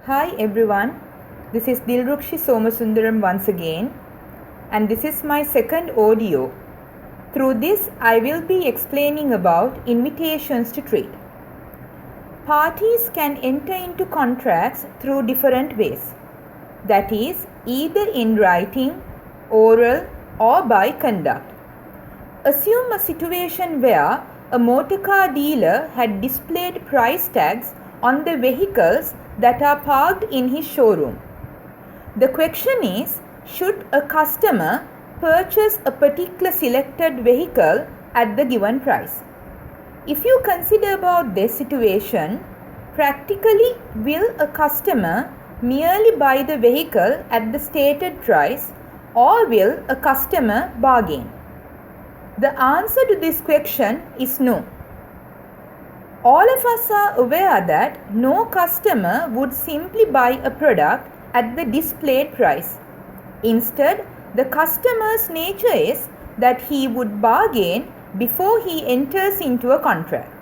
Hi everyone, this is Dilrukshi Somasundaram once again, and this is my second audio. Through this, I will be explaining about invitations to trade. Parties can enter into contracts through different ways, that is, either in writing, oral, or by conduct. Assume a situation where a motor car dealer had displayed price tags on the vehicles that are parked in his showroom. The question is, should a customer purchase a particular selected vehicle at the given price? If you consider about this situation, practically will a customer merely buy the vehicle at the stated price, or will a customer bargain? The answer to this question is no. All of us are aware that no customer would simply buy a product at the displayed price. Instead, the customer's nature is that he would bargain before he enters into a contract.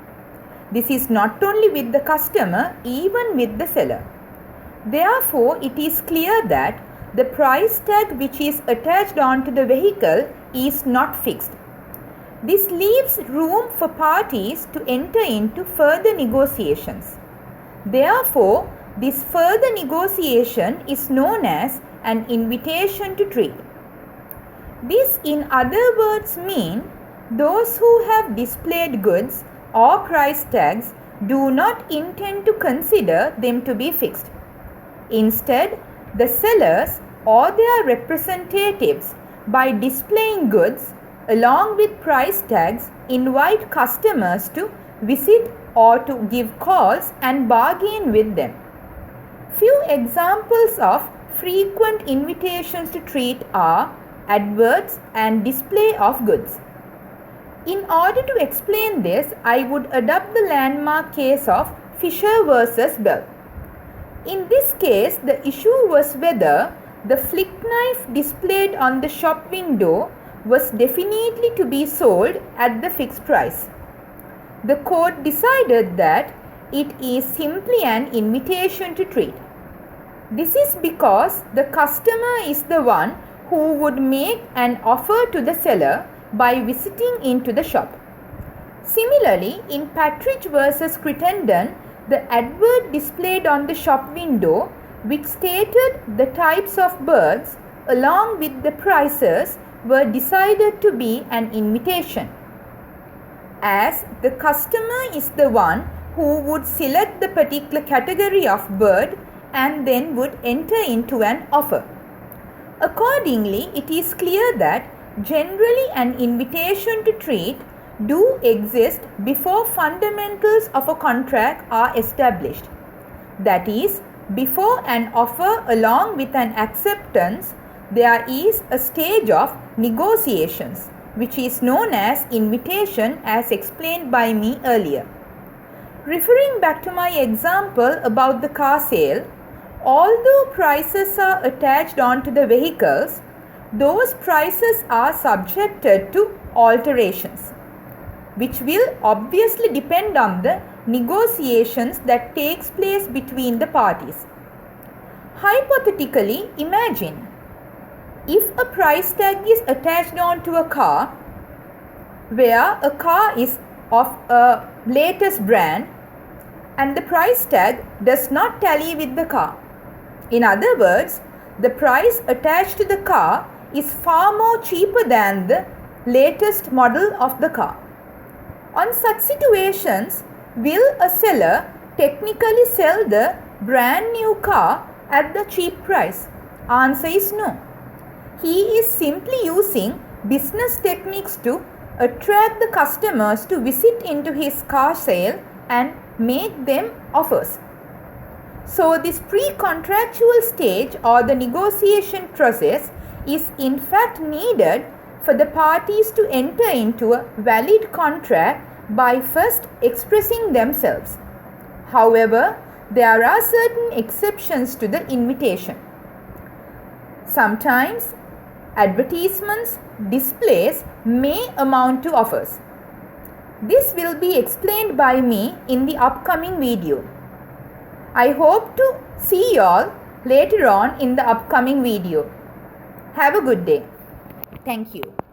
This is not only with the customer, even with the seller. Therefore, it is clear that the price tag which is attached onto the vehicle is not fixed. This leaves room for parties to enter into further negotiations. Therefore, this further negotiation is known as an invitation to trade. This, in other words, mean those who have displayed goods or price tags do not intend to consider them to be fixed. Instead, the sellers or their representatives, by displaying goods along with price tags, invite customers to visit or to give calls and bargain with them. Few examples of frequent invitations to trade are adverts and display of goods. In order to explain this, I would adopt the landmark case of Fisher versus Bell. In this case, the issue was whether the flick knife displayed on the shop window was definitely to be sold at the fixed price. The court decided that it is simply an invitation to trade. This is because the customer is the one who would make an offer to the seller by visiting into the shop. Similarly, in Partridge versus Crittenden, the advert displayed on the shop window, which stated the types of birds along with the prices, were decided to be an invitation, as the customer is the one who would select the particular category of bird and then would enter into an offer. Accordingly, it is clear that generally an invitation to trade do exist before fundamentals of a contract are established. That is, before an offer along with an acceptance, there is a stage of negotiations, which is known as invitation, as explained by me earlier. Referring back to my example about the car sale, although prices are attached onto the vehicles, those prices are subjected to alterations, which will obviously depend on the negotiations that takes place between the parties. Hypothetically, imagine if a price tag is attached onto a car where a car is of a latest brand and the price tag does not tally with the car. In other words, the price attached to the car is far more cheaper than the latest model of the car. On such situations, will a seller technically sell the brand new car at the cheap price? Answer is no. He is simply using business techniques to attract the customers to visit into his car sale and make them offers. So this pre-contractual stage or the negotiation process is in fact needed for the parties to enter into a valid contract by first expressing themselves. However, there are certain exceptions to the invitation. Sometimes advertisements, displays may amount to offers. This will be explained by me in the upcoming video. I hope to see you all later on in the upcoming video. Have a good day. Thank you.